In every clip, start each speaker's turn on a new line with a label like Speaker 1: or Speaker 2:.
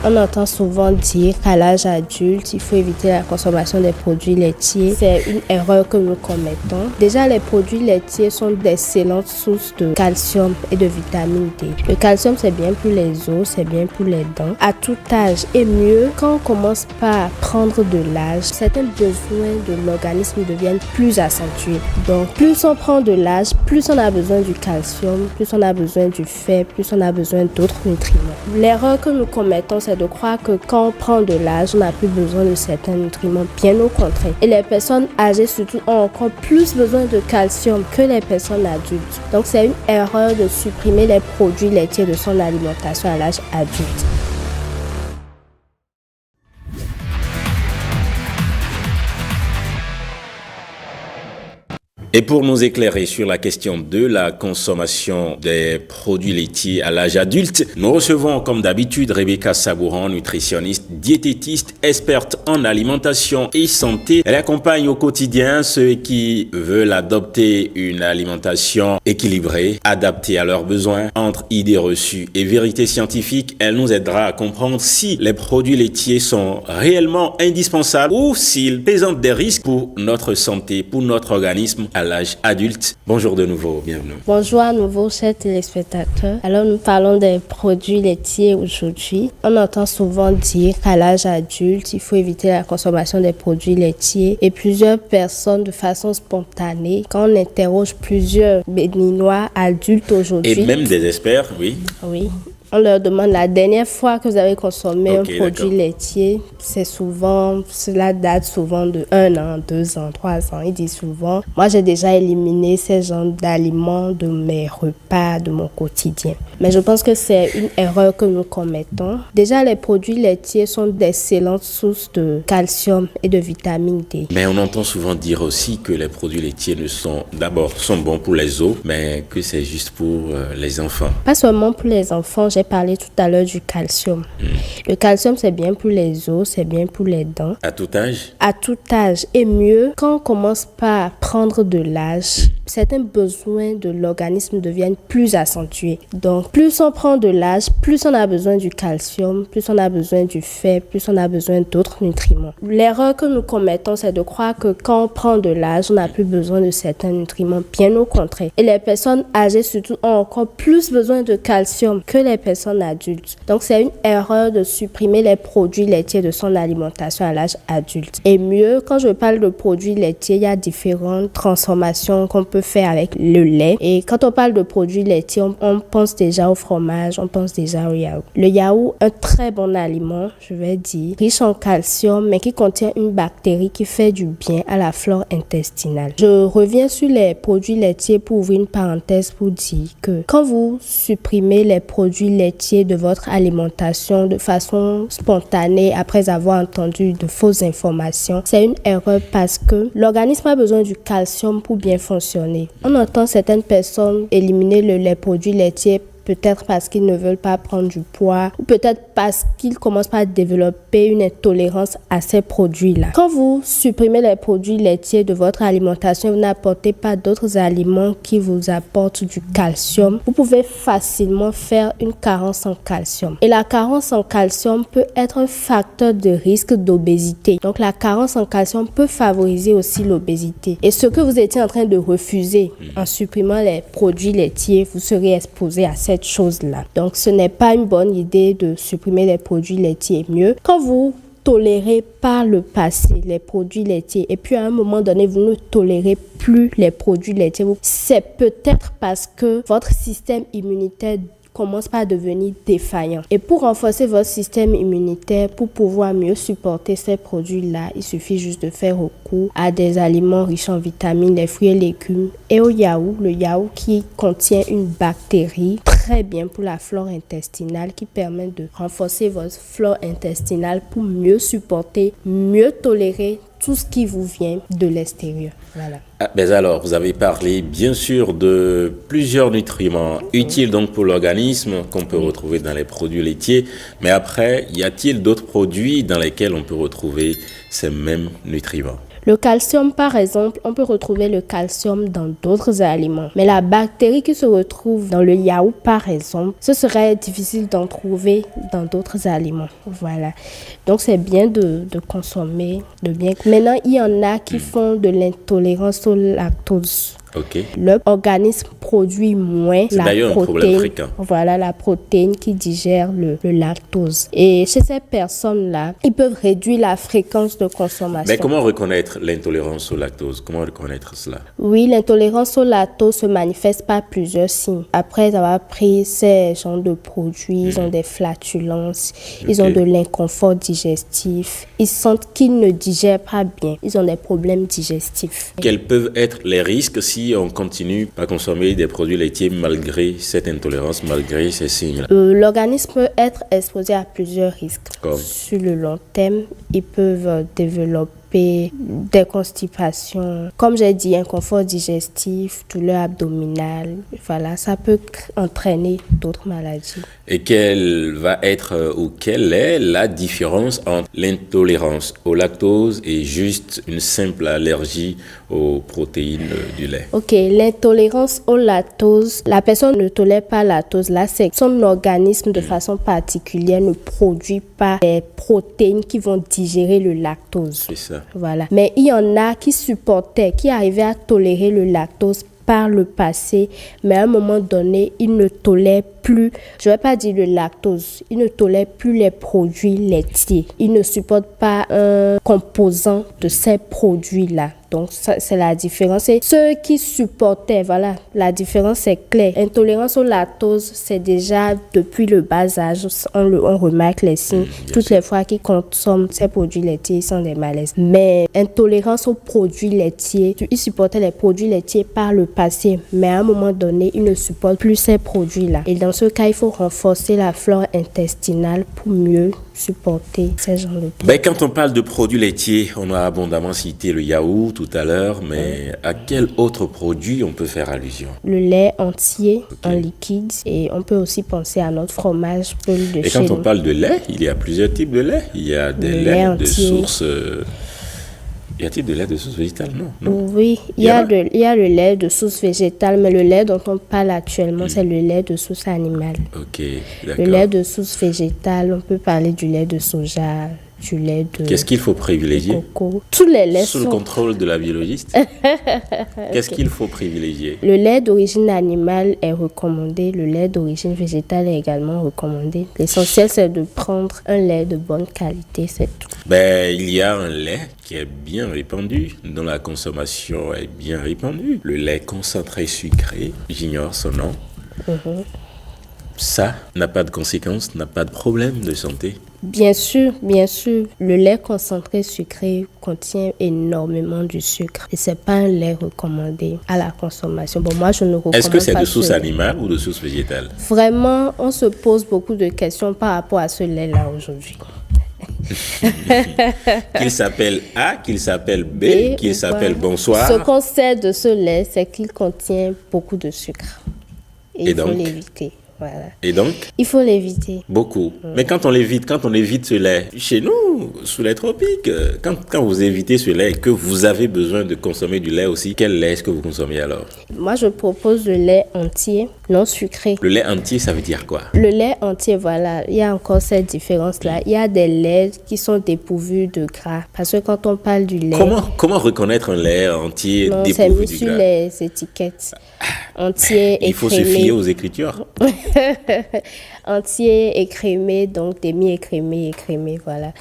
Speaker 1: On entend souvent dire qu'à l'âge adulte, il faut éviter la consommation des produits laitiers. C'est une erreur que nous commettons. Déjà, les produits laitiers sont d'excellentes sources de calcium et de vitamine D. Le calcium, c'est bien pour les os, c'est bien pour les dents. À tout âge, et mieux, quand on commence par prendre de l'âge, certains besoins de l'organisme deviennent plus accentués. Donc, plus on prend de l'âge, plus on a besoin du calcium, plus on a besoin du fer, plus on a besoin d'autres nutriments. L'erreur que nous commettons, c'est de croire que quand on prend de l'âge, on n'a plus besoin de certains nutriments, bien au contraire. Et les personnes âgées surtout ont encore plus besoin de calcium que les personnes adultes. Donc c'est une erreur de supprimer les produits laitiers de son alimentation à l'âge adulte.
Speaker 2: Et pour nous éclairer sur la question de la consommation des produits laitiers à l'âge adulte, nous recevons comme d'habitude Rebecca Sabouran, nutritionniste, diététiste, experte en alimentation et santé. Elle accompagne au quotidien ceux qui veulent adopter une alimentation équilibrée, adaptée à leurs besoins. Entre idées reçues et vérités scientifiques, elle nous aidera à comprendre si les produits laitiers sont réellement indispensables ou s'ils présentent des risques pour notre santé, pour notre organisme à l'âge adulte. Bonjour de nouveau, bienvenue.
Speaker 1: Bonjour à nouveau, chers téléspectateurs. Alors, nous parlons des produits laitiers aujourd'hui. On entend souvent dire qu'à l'âge adulte, il faut éviter la consommation des produits laitiers. Et plusieurs personnes, de façon spontanée, quand on interroge plusieurs Béninois adultes aujourd'hui...
Speaker 2: Et même des experts, oui.
Speaker 1: Oui. On leur demande la dernière fois que vous avez consommé un produit laitier, cela date souvent de 1 an, 2 ans, 3 ans. Ils disent souvent, moi j'ai déjà éliminé ces genres d'aliments de mes repas, de mon quotidien. Mais je pense que c'est une erreur que nous commettons. Déjà, les produits laitiers sont d'excellentes sources de calcium et de vitamine D.
Speaker 2: Mais on entend souvent dire aussi que les produits laitiers sont bons pour les os, mais que c'est juste pour les enfants.
Speaker 1: Pas seulement pour les enfants, j'ai parlé tout à l'heure du calcium. Le calcium, c'est bien pour les os, c'est bien pour les dents.
Speaker 2: À tout âge?
Speaker 1: À tout âge. Et mieux, quand on commence par prendre de l'âge, certains besoins de l'organisme deviennent plus accentués. Donc, plus on prend de l'âge, plus on a besoin du calcium, plus on a besoin du fer, plus on a besoin d'autres nutriments. L'erreur que nous commettons, c'est de croire que quand on prend de l'âge, on n'a plus besoin de certains nutriments, bien au contraire. Et les personnes âgées surtout ont encore plus besoin de calcium que les personnes adultes. Donc, c'est une erreur de supprimer les produits laitiers de son alimentation à l'âge adulte. Et mieux, quand je parle de produits laitiers, il y a différentes transformations qu'on peut faire avec le lait. Et quand on parle de produits laitiers, on pense déjà au fromage, on pense déjà au yaourt. Le yaourt, un très bon aliment, je vais dire, riche en calcium, mais qui contient une bactérie qui fait du bien à la flore intestinale. Je reviens sur les produits laitiers pour ouvrir une parenthèse pour dire que quand vous supprimez les produits laitiers de votre alimentation de façon spontanée après avoir entendu de fausses informations, c'est une erreur parce que l'organisme a besoin du calcium pour bien fonctionner. On entend certaines personnes éliminer les produits laitiers peut-être parce qu'ils ne veulent pas prendre du poids ou peut-être parce qu'ils commencent par développer une intolérance à ces produits-là. Quand vous supprimez les produits laitiers de votre alimentation, vous n'apportez pas d'autres aliments qui vous apportent du calcium. Vous pouvez facilement faire une carence en calcium. Et la carence en calcium peut être un facteur de risque d'obésité. Donc la carence en calcium peut favoriser aussi l'obésité. Et ce que vous étiez en train de refuser en supprimant les produits laitiers, vous serez exposé à cette chose-là. Donc, ce n'est pas une bonne idée de supprimer les produits laitiers. Mieux, quand vous tolérez par le passé les produits laitiers et puis à un moment donné, vous ne tolérez plus les produits laitiers, c'est peut-être parce que votre système immunitaire commence par devenir défaillant. Et pour renforcer votre système immunitaire, pour pouvoir mieux supporter ces produits-là, il suffit juste de faire recours à des aliments riches en vitamines, les fruits et légumes et au yaourt. Le yaourt qui contient une bactérie très bien pour la flore intestinale qui permet de renforcer votre flore intestinale pour mieux supporter, mieux tolérer tout ce qui vous vient de l'extérieur. Voilà.
Speaker 2: Mais alors, vous avez parlé bien sûr de plusieurs nutriments utiles donc pour l'organisme qu'on peut retrouver dans les produits laitiers. Mais après, y a-t-il d'autres produits dans lesquels on peut retrouver ces mêmes nutriments?
Speaker 1: Le calcium, par exemple, on peut retrouver le calcium dans d'autres aliments. Mais la bactérie qui se retrouve dans le yaourt, par exemple, ce serait difficile d'en trouver dans d'autres aliments. Voilà. Donc, c'est bien de consommer, de bien. Maintenant, il y en a qui font de l'intolérance au lactose.
Speaker 2: Ok.
Speaker 1: Leur organisme produit moins
Speaker 2: C'est
Speaker 1: la
Speaker 2: d'ailleurs un problème
Speaker 1: protéine.
Speaker 2: fréquent.
Speaker 1: Voilà, la protéine qui digère le lactose. Et chez ces personnes-là, ils peuvent réduire la fréquence de consommation.
Speaker 2: Mais comment reconnaître l'intolérance au lactose? Comment reconnaître cela?
Speaker 1: Oui, l'intolérance au lactose se manifeste par plusieurs signes. Après avoir pris ces genres de produits, ils ont des flatulences, ils ont de l'inconfort digestif, ils sentent qu'ils ne digèrent pas bien, ils ont des problèmes digestifs.
Speaker 2: Quels peuvent être les risques si on continue à consommer des produits laitiers malgré cette intolérance, malgré ces signes-là?
Speaker 1: L'organisme peut être exposé à plusieurs risques.
Speaker 2: Comme?
Speaker 1: Sur le long terme, ils peuvent développer des constipations, comme j'ai dit, inconfort digestif, douleur abdominale. Voilà, ça peut entraîner d'autres maladies.
Speaker 2: Et quelle est la différence entre l'intolérance au lactose et juste une simple allergie aux protéines du lait?
Speaker 1: Ok, l'intolérance au lactose, la personne ne tolère pas la lactose. Là, c'est que son organisme de façon particulière ne produit pas des protéines qui vont digérer le lactose.
Speaker 2: C'est ça.
Speaker 1: Voilà. Mais il y en a qui arrivaient à tolérer le lactose par le passé, mais à un moment donné, ils ne tolèrent plus, je ne vais pas dire le lactose, ils ne tolèrent plus les produits laitiers. Ils ne supportent pas un composant de ces produits-là. Donc, ça, c'est la différence. Et ceux qui supportaient, voilà, la différence est claire. Intolérance au lactose, c'est déjà depuis le bas âge, on remarque les signes. Toutes les fois qu'ils consomment ces produits laitiers, ils sont des malaises. Mais intolérance aux produits laitiers, ils supportaient les produits laitiers par le passé, mais à un moment donné, ils ne supportent plus ces produits-là. Et dans ce cas, il faut renforcer la flore intestinale pour mieux supporter ces genres de produits.
Speaker 2: Quand on parle de produits laitiers, on a abondamment cité le yaourt tout à l'heure, mais à quel autre produit on peut faire allusion?
Speaker 1: Le lait entier en liquide, et on peut aussi penser à notre fromage Peul de
Speaker 2: Et
Speaker 1: chez
Speaker 2: quand on
Speaker 1: nous.
Speaker 2: parle de lait, il y a plusieurs types de lait. Il y a des laits de source... Y a-t-il de lait de source végétale? Non.
Speaker 1: Oui, il y a le lait de source végétale, mais le lait dont on parle actuellement, c'est le lait de source animale.
Speaker 2: Ok, d'accord.
Speaker 1: Le lait de source végétale, on peut parler du lait de soja, du lait de
Speaker 2: Qu'est-ce qu'il faut privilégier?
Speaker 1: coco. Tous les laits
Speaker 2: Sous le contrôle de la biologiste. Qu'est-ce qu'il faut privilégier?
Speaker 1: Le lait d'origine animale est recommandé, le lait d'origine végétale est également recommandé. L'essentiel, c'est de prendre un lait de bonne qualité, c'est tout.
Speaker 2: Il y a un lait qui est bien répandu, dont la consommation est bien répandue. Le lait concentré sucré, j'ignore son nom. Ça n'a pas de conséquences, n'a pas de problème de santé.
Speaker 1: Bien sûr, le lait concentré sucré contient énormément de sucre et c'est pas un lait recommandé à la consommation. Bon, moi, je ne recommande pas.
Speaker 2: Est-ce que c'est de source animale ou de source végétale?
Speaker 1: Vraiment, on se pose beaucoup de questions par rapport à ce lait-là aujourd'hui.
Speaker 2: Qu'il s'appelle A, qu'il s'appelle B, qu'il s'appelle bonsoir.
Speaker 1: Ce qu'on sait de ce lait, c'est qu'il contient beaucoup de sucre. Et il faut l'éviter. Voilà.
Speaker 2: Et donc?
Speaker 1: Il faut l'éviter.
Speaker 2: Beaucoup. Mais quand on évite ce lait, chez nous, sous les tropiques, quand vous évitez ce lait et que vous avez besoin de consommer du lait aussi, quel lait est-ce que vous consommez alors?
Speaker 1: Moi, je propose le lait entier, non sucré.
Speaker 2: Le lait entier, ça veut dire quoi?
Speaker 1: Le lait entier, voilà, il y a encore cette différence-là. Il y a des laits qui sont dépourvus de gras. Parce que quand on parle du lait...
Speaker 2: Comment reconnaître un lait entier dépourvu
Speaker 1: c'est mis
Speaker 2: du
Speaker 1: sur
Speaker 2: gras?
Speaker 1: les étiquettes. Entier écrémé.
Speaker 2: Il faut se fier aux écritures.
Speaker 1: Entier écrémé, donc demi-écrémé, écrémé, voilà.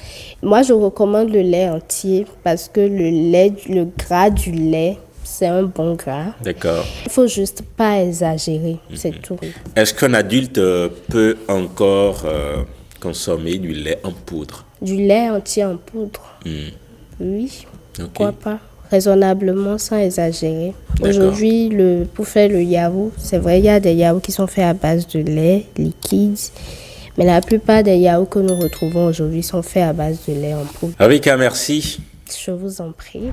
Speaker 1: Moi, je recommande le lait entier parce que le gras du lait, c'est un bon gras.
Speaker 2: D'accord.
Speaker 1: Il faut juste pas exagérer, c'est tout.
Speaker 2: Est-ce qu'un adulte peut encore consommer du lait en poudre?
Speaker 1: Du lait entier en poudre? Oui, pourquoi pas? Raisonnablement, sans exagérer.
Speaker 2: D'accord.
Speaker 1: Aujourd'hui, pour faire le yaourt, c'est vrai, il y a des yaourts qui sont faits à base de lait liquide, mais la plupart des yaourts que nous retrouvons aujourd'hui sont faits à base de lait en poudre.
Speaker 2: Rebecca, merci.
Speaker 1: Je vous en prie.